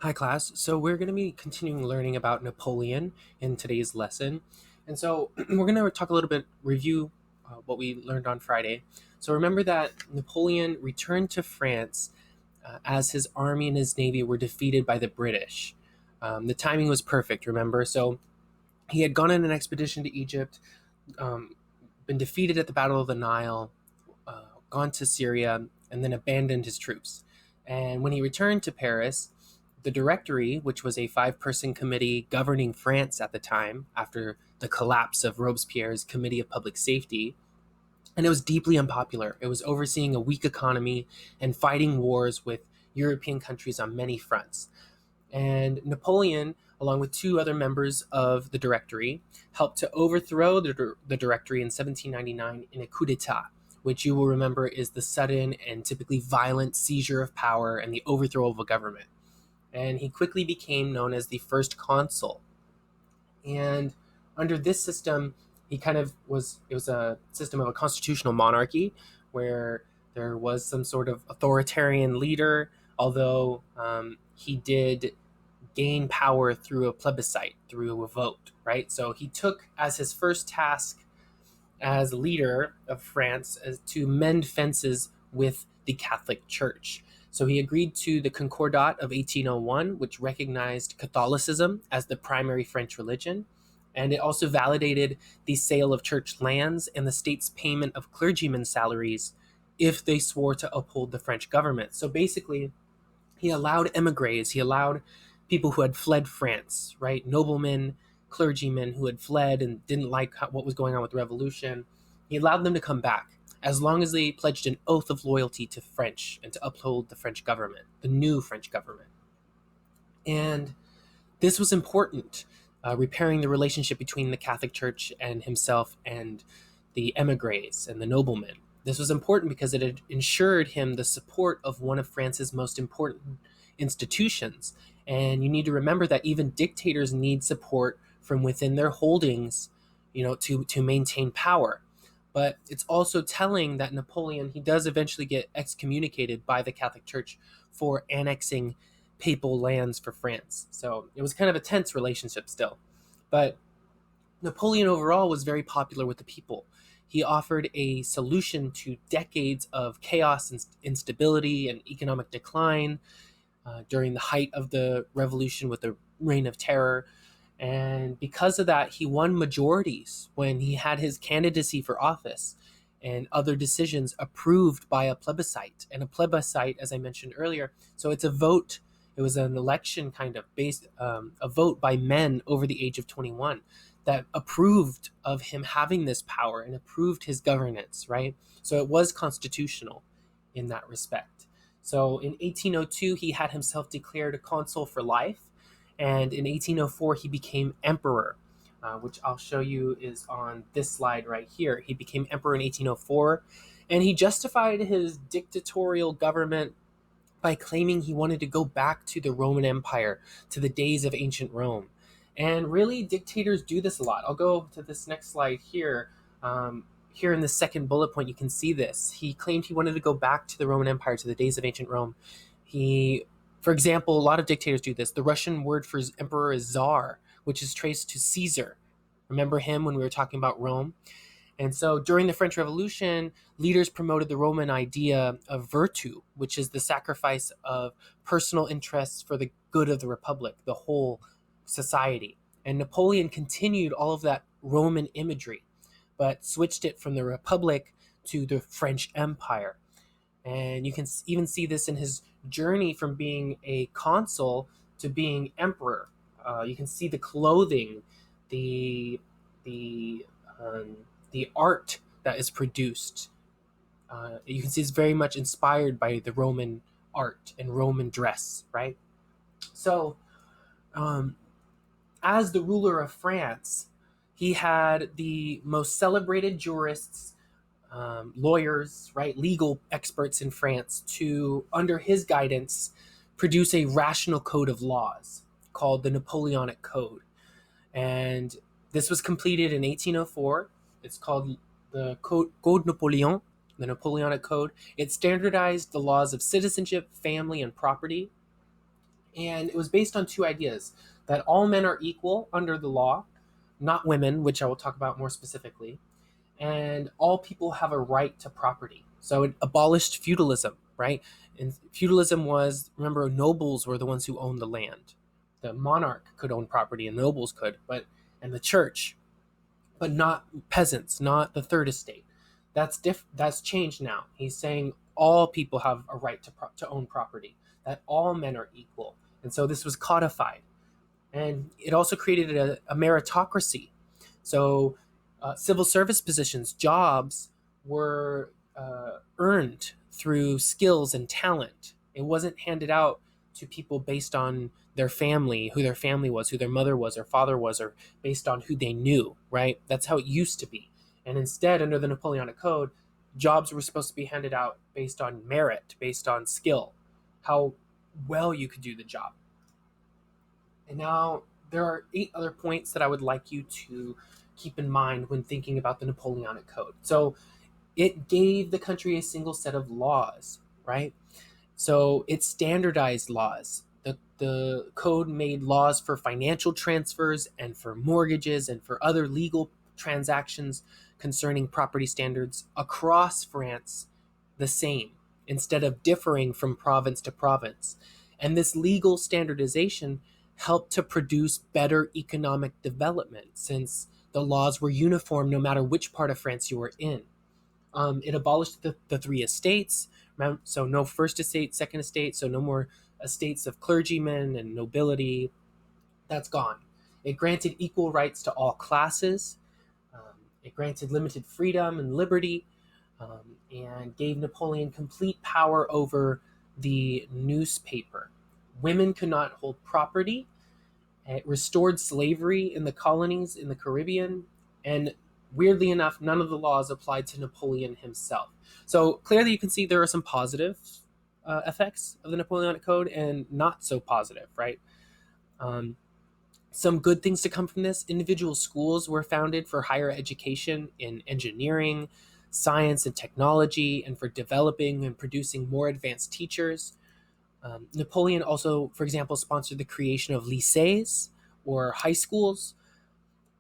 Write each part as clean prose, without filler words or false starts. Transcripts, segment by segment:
Hi, class. So, we're going to be continuing learning about Napoleon in today's lesson. And so, we're going to talk a little bit, review what we learned on Friday. So, remember that Napoleon returned to France as his army and his navy were defeated by the British. The timing was perfect, remember? So, he had gone on an expedition to Egypt, um, been defeated at the Battle of the Nile, gone to Syria, and then abandoned his troops. And when he returned to Paris, the Directory, which was a five-person committee governing France at the time after the collapse of Robespierre's Committee of Public Safety, and it was deeply unpopular. It was overseeing a weak economy and fighting wars with European countries on many fronts. And Napoleon, along with two other members of the Directory, helped to overthrow the Directory in 1799 in a coup d'etat, which you will remember is the sudden and typically violent seizure of power and the overthrow of a government. And he quickly became known as the first consul. And under this system, it was a system of a constitutional monarchy where there was some sort of authoritarian leader, although he did gain power through a plebiscite, through a vote, right? So he took as his first task as leader of France as to mend fences with the Catholic Church. So he agreed to the Concordat of 1801, which recognized Catholicism as the primary French religion. And it also validated the sale of church lands and the state's payment of clergymen's salaries if they swore to uphold the French government. So basically, he allowed emigres, he allowed people who had fled France, right? Noblemen, clergymen who had fled and didn't like what was going on with the revolution. He allowed them to come back as long as they pledged an oath of loyalty to French and to uphold the French government, the new French government. And this was important, repairing the relationship between the Catholic Church and himself and the emigres and the noblemen. This was important because it had ensured him the support of one of France's most important institutions. And you need to remember that even dictators need support from within their holdings, to maintain power. But it's also telling that Napoleon, he does eventually get excommunicated by the Catholic Church for annexing papal lands for France. So it was kind of a tense relationship still. But Napoleon overall was very popular with the people. He offered a solution to decades of chaos and instability and economic decline during the height of the revolution with the Reign of Terror. And because of that, he won majorities when he had his candidacy for office and other decisions approved by a plebiscite. And a plebiscite, as I mentioned earlier, so it's a vote. It was an election kind of based, a vote by men over the age of 21 that approved of him having this power and approved his governance, right? So it was constitutional in that respect. So in 1802, he had himself declared a consul for life. And in 1804, he became emperor, which I'll show you is on this slide right here. He became emperor in 1804, and he justified his dictatorial government by claiming he wanted to go back to the Roman Empire, to the days of ancient Rome. And really, dictators do this a lot. I'll go to this next slide here. Here in the second bullet point, you can see this. He claimed he wanted to go back to the Roman Empire, to the days of ancient Rome. For example, a lot of dictators do this. The Russian word for emperor is czar, which is traced to Caesar. Remember him when we were talking about Rome? And so during the French Revolution, leaders promoted the Roman idea of virtue, which is the sacrifice of personal interests for the good of the republic, the whole society. And Napoleon continued all of that Roman imagery, but switched it from the republic to the French Empire. And you can even see this in his journey from being a consul to being emperor. You can see the clothing, the the the art that is produced. You can see it's very much inspired by the Roman art and Roman dress, right? So, as the ruler of France, he had the most celebrated jurists, lawyers, right, legal experts in France to, under his guidance, produce a rational code of laws called the Napoleonic Code. And this was completed in 1804. It's called the Code Napoleon, the Napoleonic Code. It standardized the laws of citizenship, family, and property. And it was based on two ideas: that all men are equal under the law, not women, which I will talk about more specifically, and all people have a right to property. So it abolished feudalism, right? And feudalism was, remember, nobles were the ones who owned the land. The monarch could own property and nobles could, and the church, but not peasants, not the third estate. That's changed now. He's saying all people have a right to own property, that all men are equal. And so this was codified. And it also created a meritocracy. So civil service positions, jobs were earned through skills and talent. It wasn't handed out to people based on their family, who their family was, who their mother was, or father was, or based on who they knew, right? That's how it used to be. And instead, under the Napoleonic Code, jobs were supposed to be handed out based on merit, based on skill, how well you could do the job. And now there are 8 other points that I would like you to keep in mind when thinking about the Napoleonic Code. So it gave the country a single set of laws, right? So it standardized laws. The code made laws for financial transfers and for mortgages and for other legal transactions concerning property standards across France the same, instead of differing from province to province. And this legal standardization helped to produce better economic development, since the laws were uniform no matter which part of France you were in. It abolished the 3 estates, so no first estate, second estate, so no more estates of clergymen and nobility. That's gone. It granted equal rights to all classes. It granted limited freedom and liberty, and gave Napoleon complete power over the newspaper. Women could not hold property. It restored slavery in the colonies in the Caribbean, and weirdly enough, none of the laws applied to Napoleon himself. So clearly, you can see there are some positive effects of the Napoleonic Code and not so positive, right? Um, some good things to come from this: individual schools were founded for higher education in engineering, science, and technology, and for developing and producing more advanced teachers. Napoleon also, for example, sponsored the creation of lycées, or high schools.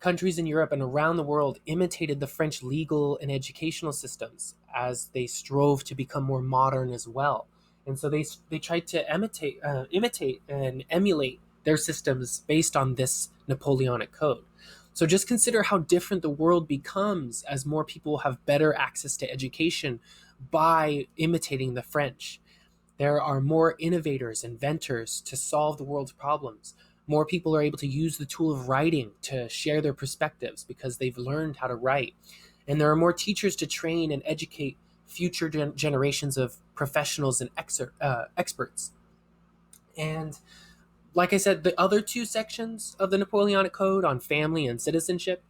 Countries in Europe and around the world imitated the French legal and educational systems as they strove to become more modern as well. And so they tried to imitate and emulate their systems based on this Napoleonic Code. So just consider how different the world becomes as more people have better access to education by imitating the French. There are more innovators, inventors to solve the world's problems. More people are able to use the tool of writing to share their perspectives because they've learned how to write. And there are more teachers to train and educate future generations of professionals and experts. And like I said, the other 2 sections of the Napoleonic Code on family and citizenship,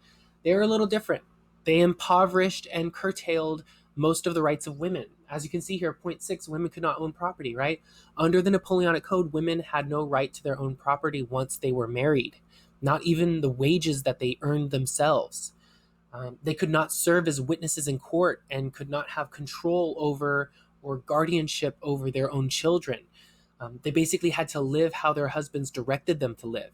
they're a little different. They impoverished and curtailed most of the rights of women. As you can see here, point 6, women could not own property, right? Under the Napoleonic Code, women had no right to their own property once they were married, not even the wages that they earned themselves. They could not serve as witnesses in court and could not have control over or guardianship over their own children. They basically had to live how their husbands directed them to live.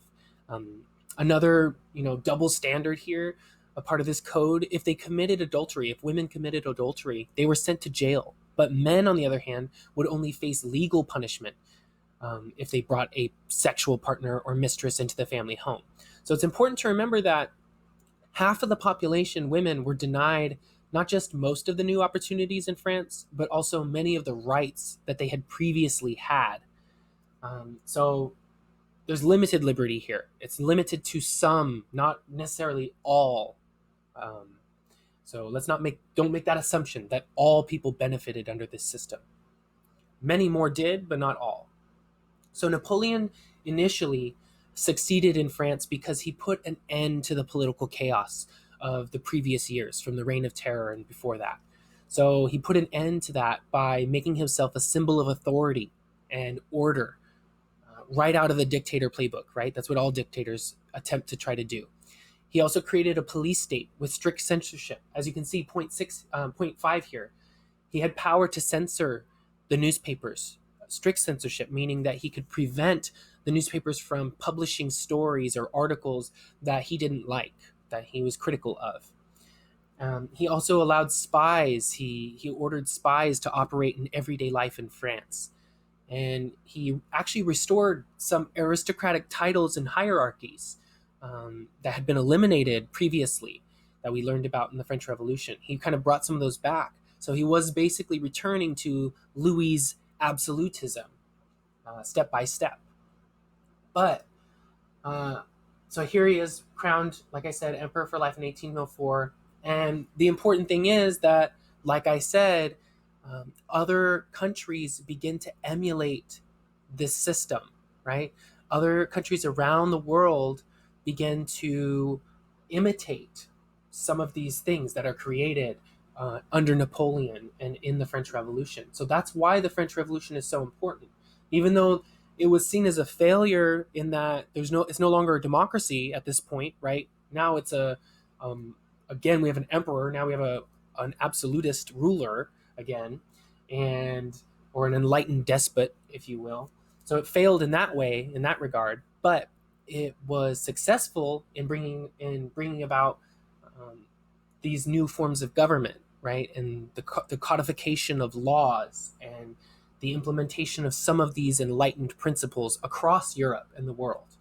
Another, double standard here, a part of this code: if they committed adultery, if women committed adultery, they were sent to jail. But men, on the other hand, would only face legal punishment if they brought a sexual partner or mistress into the family home. So it's important to remember that half of the population, women, were denied not just most of the new opportunities in France, but also many of the rights that they had previously had. So there's limited liberty here. It's limited to some, not necessarily all. So don't make that assumption that all people benefited under this system. Many more did, but not all. So Napoleon initially succeeded in France because he put an end to the political chaos of the previous years, from the Reign of Terror and before that. So he put an end to that by making himself a symbol of authority and order, right out of the dictator playbook, right? That's what all dictators attempt to try to do. He also created a police state with strict censorship. As you can see, point 5 here. He had power to censor the newspapers. Strict censorship, meaning that he could prevent the newspapers from publishing stories or articles that he didn't like, that he was critical of. He also allowed spies. He ordered spies to operate in everyday life in France. And he actually restored some aristocratic titles and hierarchies that had been eliminated previously, that we learned about in the French Revolution. He kind of brought some of those back. So he was basically returning to Louis's absolutism, step by step. But so here he is, crowned, like I said, emperor for life in 1804. And the important thing is that, like I said, other countries begin to emulate this system, right? Other countries around the world begin to imitate some of these things that are created under Napoleon and in the French Revolution. So that's why the French Revolution is so important. Even though it was seen as a failure in that it's no longer a democracy at this point, right? Now it's again, we have an emperor. Now we have an absolutist ruler again, or an enlightened despot, if you will. So it failed in that way, in that regard, but it was successful in bringing about these new forms of government, right? And the codification of laws and the implementation of some of these enlightened principles across Europe and the world.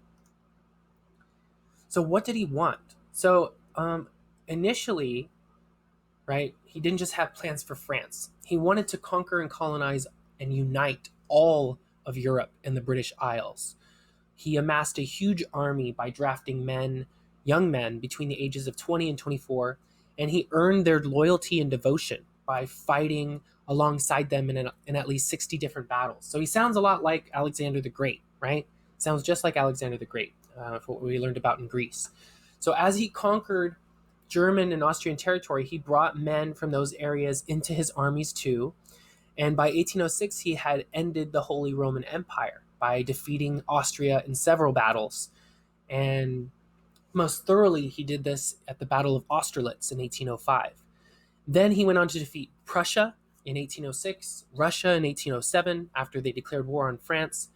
So what did he want? So initially, right, he didn't just have plans for France. He wanted to conquer and colonize and unite all of Europe and the British Isles. He amassed a huge army by drafting young men between the ages of 20 and 24, and he earned their loyalty and devotion by fighting alongside them in at least 60 different battles. So he sounds a lot like Alexander the Great, right? Sounds just like Alexander the Great, for what we learned about in Greece. So as he conquered German and Austrian territory, he brought men from those areas into his armies too. And by 1806, he had ended the Holy Roman Empire by defeating Austria in several battles. And most thoroughly, he did this at the Battle of Austerlitz in 1805. Then he went on to defeat Prussia in 1806, Russia in 1807, after they declared war on France.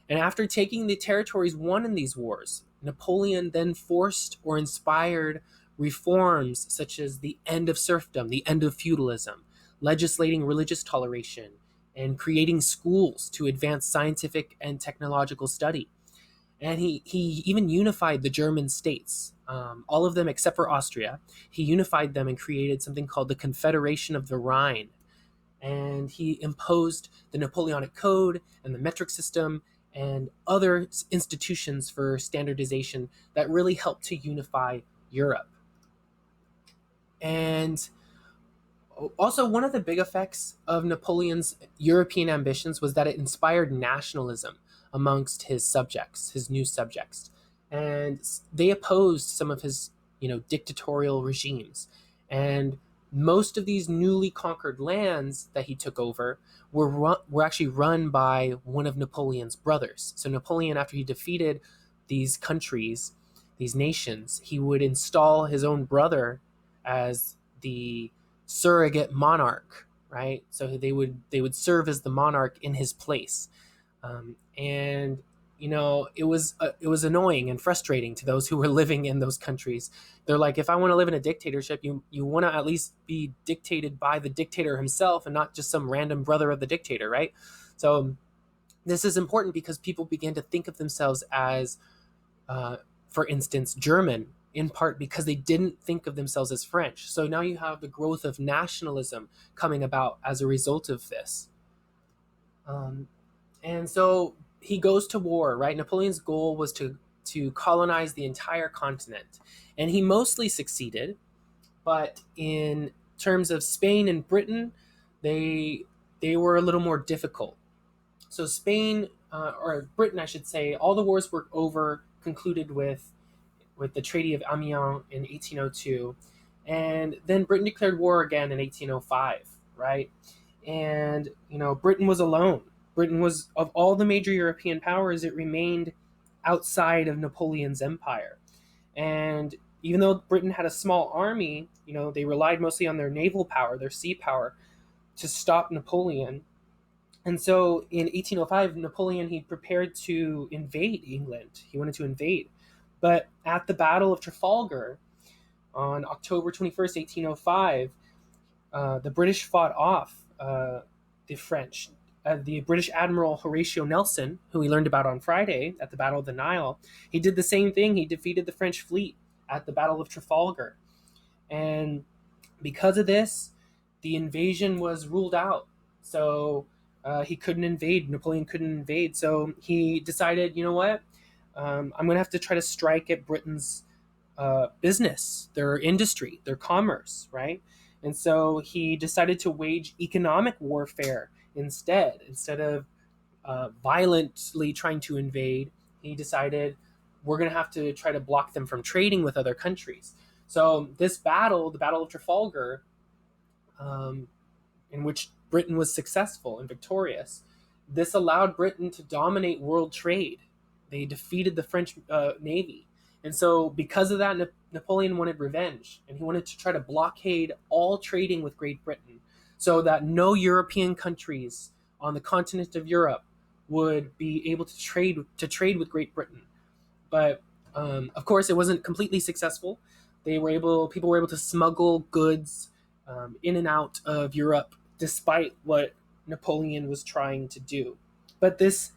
And after taking the territories won in these wars, Napoleon then forced or inspired reforms such as the end of serfdom, the end of feudalism, legislating religious toleration, and creating schools to advance scientific and technological study. And he even unified the German states, all of them except for Austria. He unified them and created something called the Confederation of the Rhine. And he imposed the Napoleonic Code and the metric system and other institutions for standardization that really helped to unify Europe. And also, one of the big effects of Napoleon's European ambitions was that it inspired nationalism amongst his subjects, his new subjects. And they opposed some of his, dictatorial regimes. And most of these newly conquered lands that he took over were actually run by one of Napoleon's brothers. So Napoleon, after he defeated these countries, these nations, he would install his own brother as the surrogate monarch, right? So they would serve as the monarch in his place, and it was annoying and frustrating to those who were living in those countries. They're like, if I want to live in a dictatorship, you want to at least be dictated by the dictator himself and not just some random brother of the dictator, right? So this is important because people began to think of themselves as, for instance, German, in part because they didn't think of themselves as French. So now you have the growth of nationalism coming about as a result of this. And so he goes to war, right? Napoleon's goal was to colonize the entire continent. And he mostly succeeded, but in terms of Spain and Britain, they were a little more difficult. So Spain, or Britain, I should say, all the wars were concluded with the Treaty of Amiens in 1802. And then Britain declared war again in 1805, right? And, Britain was alone. Britain was, of all the major European powers, it remained outside of Napoleon's empire. And even though Britain had a small army, they relied mostly on their naval power, their sea power, to stop Napoleon. And so in 1805, Napoleon, he prepared to invade England. He wanted to invade. But at the Battle of Trafalgar on October 21st, 1805, the British fought off the French. The British Admiral Horatio Nelson, who we learned about on Friday at the Battle of the Nile, he did the same thing. He defeated the French fleet at the Battle of Trafalgar. And because of this, the invasion was ruled out. So he couldn't invade. Napoleon couldn't invade. So he decided, you know what? I'm going to have to try to strike at Britain's business, their industry, their commerce, right? And so he decided to wage economic warfare instead. Instead of violently trying to invade, he decided we're going to have to try to block them from trading with other countries. So this battle, the Battle of Trafalgar, um, in which Britain was successful and victorious, this allowed Britain to dominate world trade. They defeated the French Navy. And so, because of that, Napoleon wanted revenge, and he wanted to try to blockade all trading with Great Britain so that no European countries on the continent of Europe would be able to trade with Great Britain. But of course, it wasn't completely successful. People were able to smuggle goods in and out of Europe, despite what Napoleon was trying to do. But this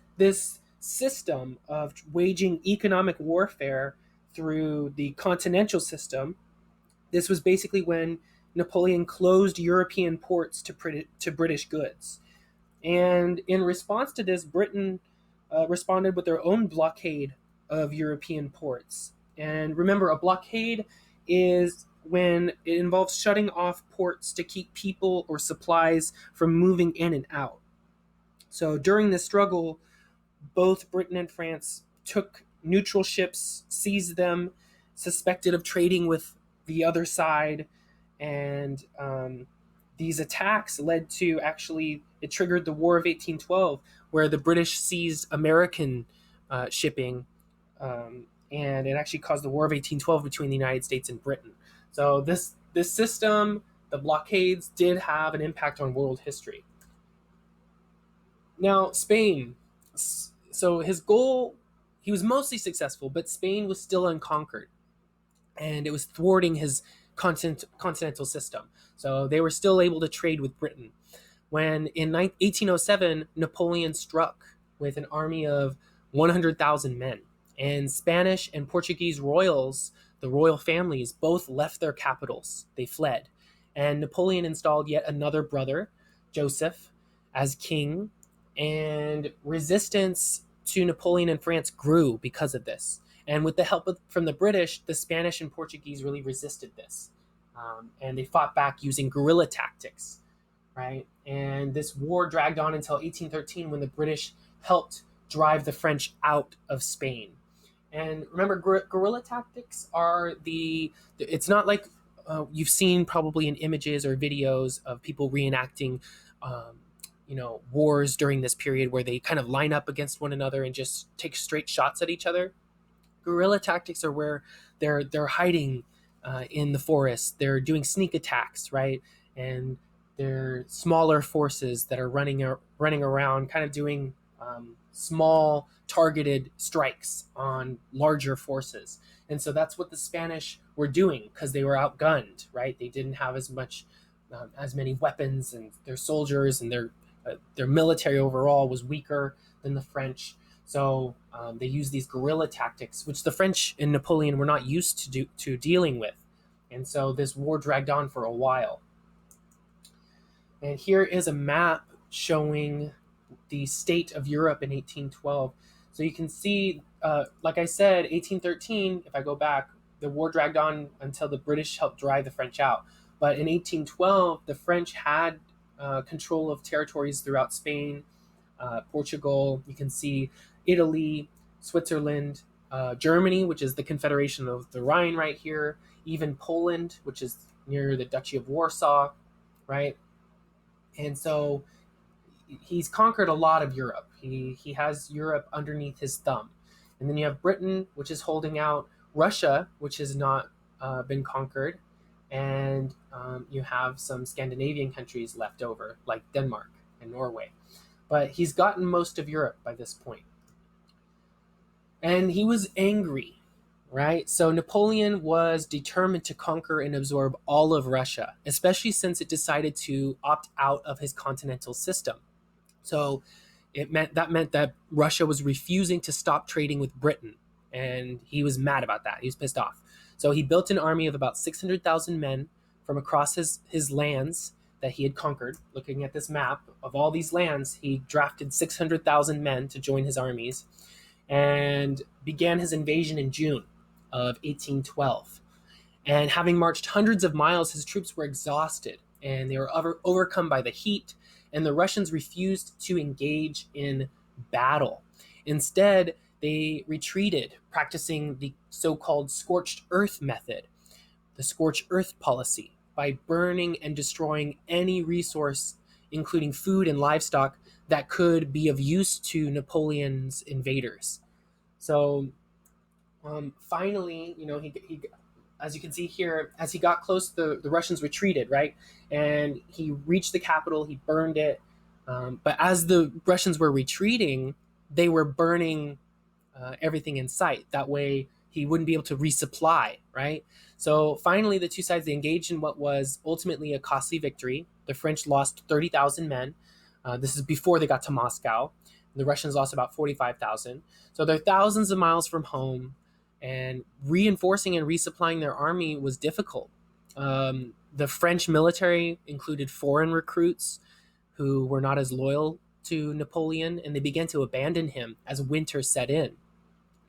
system of waging economic warfare through the continental system, this was basically when Napoleon closed European ports to British goods. And in response to this, Britain responded with their own blockade of European ports. And remember, a blockade is when it involves shutting off ports to keep people or supplies from moving in and out. So during this struggle, both Britain and France took neutral ships, seized them, suspected of trading with the other side, and these attacks led to it triggered the War of 1812, where the British seized American shipping, and it actually caused the War of 1812 between the United States and Britain. So this system, the blockades, did have an impact on world history. Now, Spain. So his goal, he was mostly successful, but Spain was still unconquered, and it was thwarting his continental system. So they were still able to trade with Britain. When in 1807, Napoleon struck with an army of 100,000 men, and Spanish and Portuguese royals, the royal families, both left their capitals. They fled. And Napoleon installed yet another brother, Joseph, as king, and resistance to Napoleon in France grew because of this. And with the help from the British, the Spanish and Portuguese really resisted this. And they fought back using guerrilla tactics, right? And this war dragged on until 1813 when the British helped drive the French out of Spain. And remember, guerrilla tactics it's not like you've seen probably in images or videos of people reenacting wars during this period where they kind of line up against one another and just take straight shots at each other. Guerrilla tactics are where they're hiding in the forest. They're doing sneak attacks, right? And they're smaller forces that are running around, kind of doing small targeted strikes on larger forces. And so that's what the Spanish were doing because they were outgunned, right? They didn't have as many weapons, and their soldiers and their military overall was weaker than the French. So they used these guerrilla tactics, which the French and Napoleon were not used to dealing with. And so this war dragged on for a while. And here is a map showing the state of Europe in 1812. So you can see, like I said, 1813, if I go back, the war dragged on until the British helped drive the French out. But in 1812, the French had control of territories throughout Spain, Portugal. You can see Italy, Switzerland, Germany, which is the Confederation of the Rhine right here, even Poland, which is near the Duchy of Warsaw, right? And so he's conquered a lot of Europe. He has Europe underneath his thumb. And then you have Britain, which is holding out, Russia, which has not been conquered, and you have some Scandinavian countries left over, like Denmark and Norway. but he's gotten most of Europe by this point. And he was angry, right? So Napoleon was determined to conquer and absorb all of Russia, especially since it decided to opt out of his continental system. So it meant that Russia was refusing to stop trading with Britain, and he was mad about that. He was pissed off. So he built an army of about 600,000 men from across his lands that he had conquered. Looking at this map of all these lands, he drafted 600,000 men to join his armies and began his invasion in June of 1812. And having marched hundreds of miles, his troops were exhausted and they were overcome by the heat, and the Russians refused to engage in battle. Instead, they retreated, practicing the so called scorched earth method, the scorched earth policy, by burning and destroying any resource, including food and livestock, that could be of use to Napoleon's invaders. So finally, he, as you can see here, as he got close, the Russians retreated, right? And he reached the capital, he burned it. But as the Russians were retreating, they were burning everything in sight. That way, he wouldn't be able to resupply, right? So finally, the two sides they engaged in what was ultimately a costly victory. The French lost 30,000 men. This is before they got to Moscow. The Russians lost about 45,000. So they're thousands of miles from home, and reinforcing and resupplying their army was difficult. The French military included foreign recruits who were not as loyal to Napoleon, and they began to abandon him as winter set in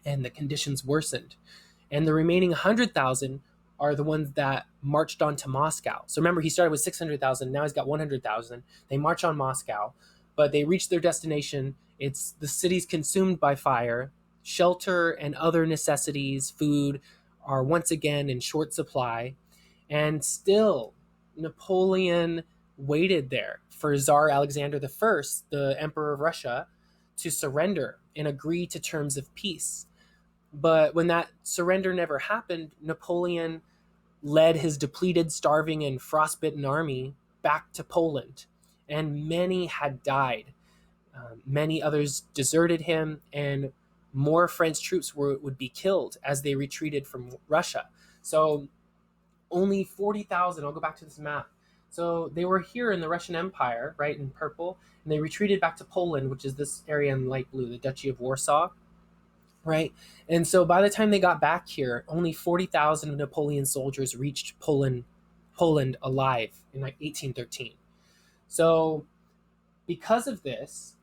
and the conditions worsened. And the remaining 100,000 are the ones that marched on to Moscow. So remember, he started with 600,000, now he's got 100,000. They march on Moscow, but they reach their destination. It's the city's consumed by fire. Shelter and other necessities, food, are once again in short supply. And still, Napoleon waited there for Tsar Alexander I, the Emperor of Russia, to surrender and agree to terms of peace. But when that surrender never happened, Napoleon led his depleted, starving, and frostbitten army back to Poland. And many had died. Many others deserted him, and more French troops would be killed as they retreated from Russia. So only 40,000, I'll go back to this map. So they were here in the Russian Empire, right, in purple, and they retreated back to Poland, which is this area in light blue, the Duchy of Warsaw, right? And so by the time they got back here, only 40,000 of Napoleon's soldiers reached Poland alive in like 1813. So because of this,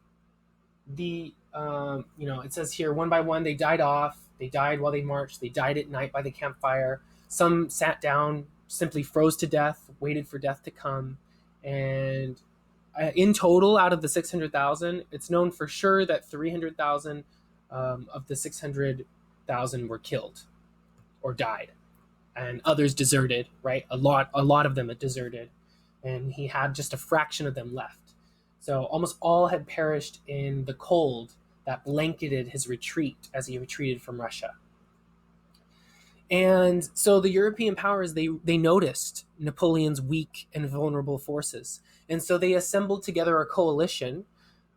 it says here, one by one they died off. They died while they marched. They died at night by the campfire. Some sat down, simply froze to death, waited for death to come. And in total, out of the 600,000, it's known for sure that 300,000 of the 600,000 were killed or died, and others deserted. Right, a lot of them had deserted, and he had just a fraction of them left. So almost all had perished in the cold that blanketed his retreat as he retreated from Russia. And so the European powers, they noticed Napoleon's weak and vulnerable forces. And so they assembled together a coalition,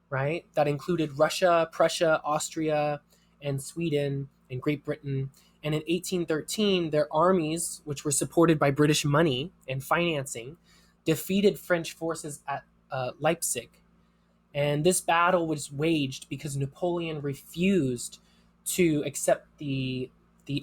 right, that included Russia, Prussia, Austria, and Sweden, and Great Britain. And in 1813, their armies, which were supported by British money and financing, defeated French forces at Leipzig. And this battle was waged because Napoleon refused to accept the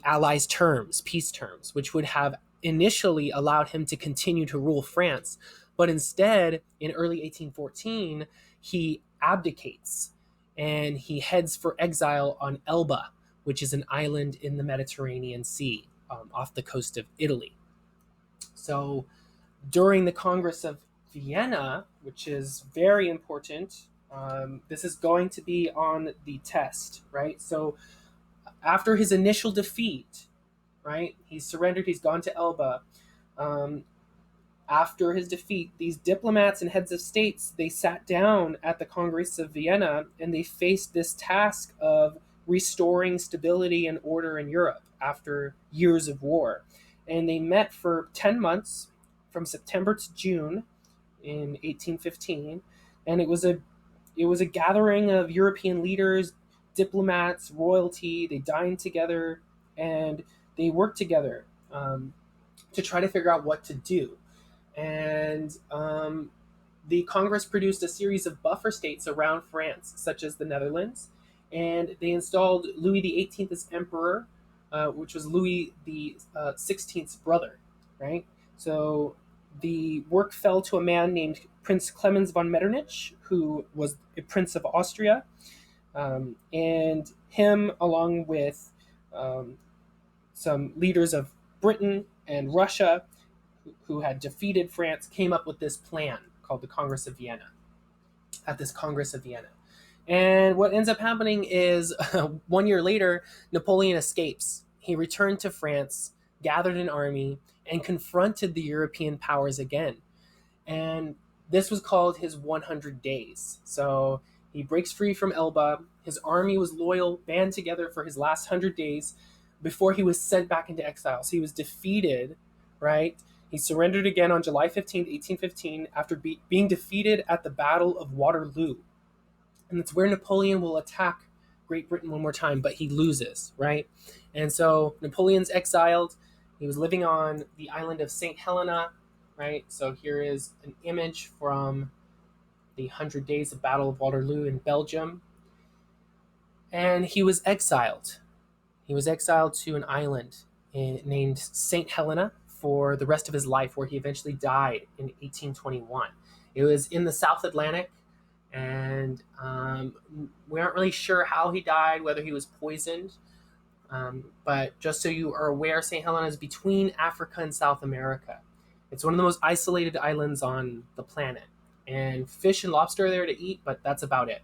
Allies' terms, peace terms, which would have initially allowed him to continue to rule France. But instead, in early 1814, he abdicates and he heads for exile on Elba, which is an island in the Mediterranean Sea off the coast of Italy. So during the Congress of Vienna, which is very important, this is going to be on the test, right? So after his initial defeat, right, he's surrendered, he's gone to Elba. After his defeat, these diplomats and heads of states, they sat down at the Congress of Vienna and they faced this task of restoring stability and order in Europe after years of war. And they met for 10 months from September to June in 1815. And it was a it was a gathering of European leaders, diplomats, royalty. They dined together and they worked together to try to figure out what to do. And the Congress produced a series of buffer states around France, such as the Netherlands, and they installed Louis XVIII as emperor, which was Louis the 16th's brother, right? So the work fell to a man named Prince Clemens von Metternich, who was a prince of Austria, and him, along with um, some leaders of Britain and Russia, who had defeated France, came up with this plan called the Congress of Vienna. At this Congress of Vienna. And what ends up happening is 1 year later, Napoleon escapes. He returned to France, gathered an army, and confronted the European powers again. And this was called his 100 days. So he breaks free from Elba. His army was loyal, band together for his last 100 days before he was sent back into exile. So he was defeated, right? He surrendered again on July 15th, 1815, after being defeated at the Battle of Waterloo. And it's where Napoleon will attack Great Britain one more time, but he loses, right? And so Napoleon's exiled. He was living on the island of St. Helena, right? So here is an image from the 100 Days of Battle of Waterloo in Belgium. And he was exiled. He was exiled to an island named St. Helena for the rest of his life, where he eventually died in 1821. It was in the South Atlantic, and we aren't really sure how he died, whether he was poisoned. But just so you are aware, St. Helena is between Africa and South America. It's one of the most isolated islands on the planet. And fish and lobster are there to eat, but that's about it.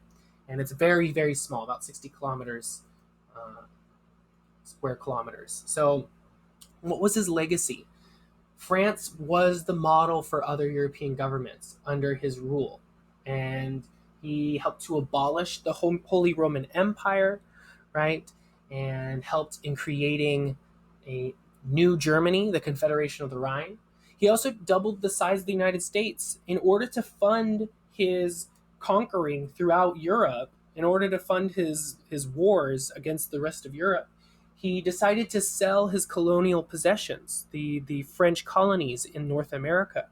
And it's very, very small, about 60 kilometers, square kilometers. So what was his legacy? France was the model for other European governments under his rule. And he helped to abolish the Holy Roman Empire, right? And helped in creating a new Germany, the Confederation of the Rhine. He also doubled the size of the United States in order to fund his conquering throughout Europe, in order to fund his wars against the rest of Europe. He decided to sell his colonial possessions, the French colonies in North America.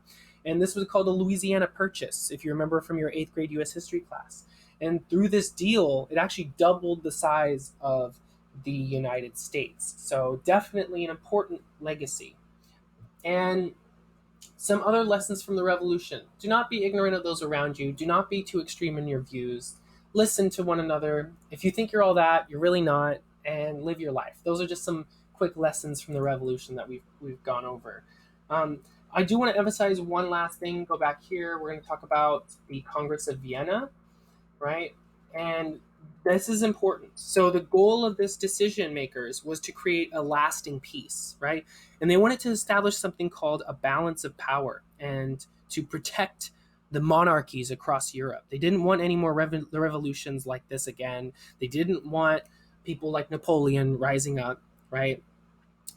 And this was called the Louisiana Purchase, if you remember from your 8th grade U.S. history class. And through this deal, it actually doubled the size of the United States. So definitely an important legacy. And some other lessons from the revolution. Do not be ignorant of those around you. Do not be too extreme in your views. Listen to one another. If you think you're all that, you're really not, and live your life. Those are just some quick lessons from the revolution that we've gone over. I do want to emphasize one last thing. Go back here. We're going to talk about the Congress of Vienna, right? And this is important. So the goal of this decision makers was to create a lasting peace, right? And they wanted to establish something called a balance of power and to protect the monarchies across Europe. They didn't want any more revolutions like this again. They didn't want people like Napoleon rising up, right?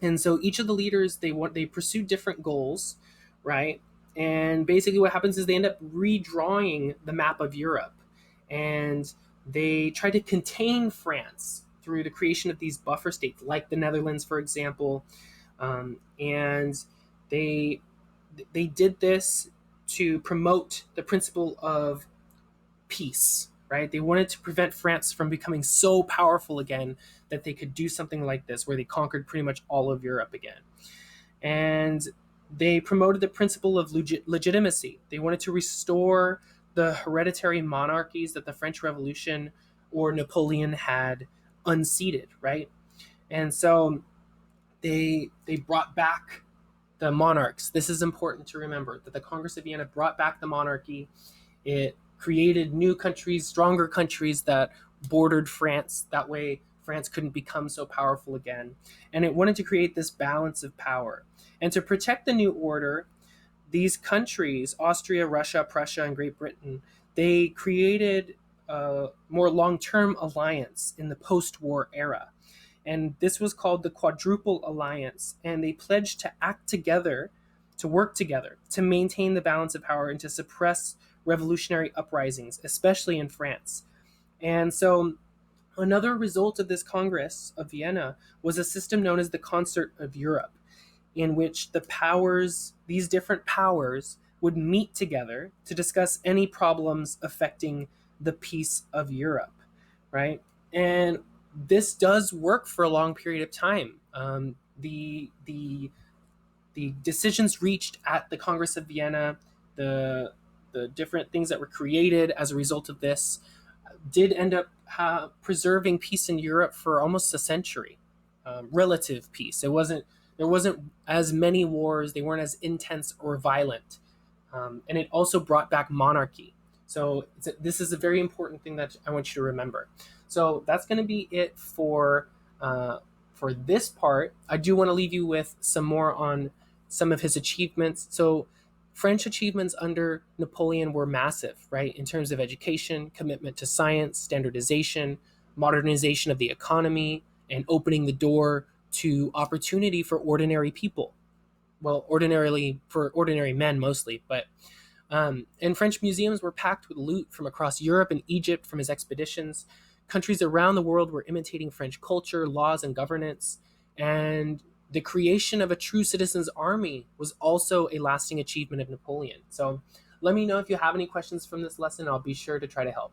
And so each of the leaders, they pursued different goals, right? And basically what happens is they end up redrawing the map of Europe. And they try to contain France through the creation of these buffer states, like the Netherlands, for example. And they did this to promote the principle of peace, right? They wanted to prevent France from becoming so powerful again that they could do something like this, where they conquered pretty much all of Europe again. And they promoted the principle of legitimacy. They wanted to restore the hereditary monarchies that the French Revolution or Napoleon had unseated, right? And so they brought back the monarchs. This is important to remember, that the Congress of Vienna brought back the monarchy. It created new countries, stronger countries that bordered France. That way France couldn't become so powerful again. And it wanted to create this balance of power. And to protect the new order, these countries, Austria, Russia, Prussia, and Great Britain, they created a more long-term alliance in the post-war era. And this was called the Quadruple Alliance. And they pledged to act together, to work together, to maintain the balance of power and to suppress revolutionary uprisings, especially in France. And so another result of this Congress of Vienna was a system known as the Concert of Europe, in which these different powers, would meet together to discuss any problems affecting the peace of Europe, right? And this does work for a long period of time. The decisions reached at the Congress of Vienna, the the different things that were created as a result of this, did end up preserving peace in Europe for almost a century, relative peace. There wasn't as many wars. They weren't as intense or violent, and it also brought back monarchy. So this is a very important thing that I want you to remember. So that's going to be it for this part. I do want to leave you with some more on some of his achievements. So French achievements under Napoleon were massive, right? In terms of education, commitment to science, standardization, modernization of the economy, and opening the door to opportunity for ordinary people. Well, ordinarily for ordinary men mostly, but and French museums were packed with loot from across Europe and Egypt from his expeditions. Countries around the world were imitating French culture, laws, and governance. And the creation of a true citizens' army was also a lasting achievement of Napoleon. So let me know if you have any questions from this lesson. I'll be sure to try to help.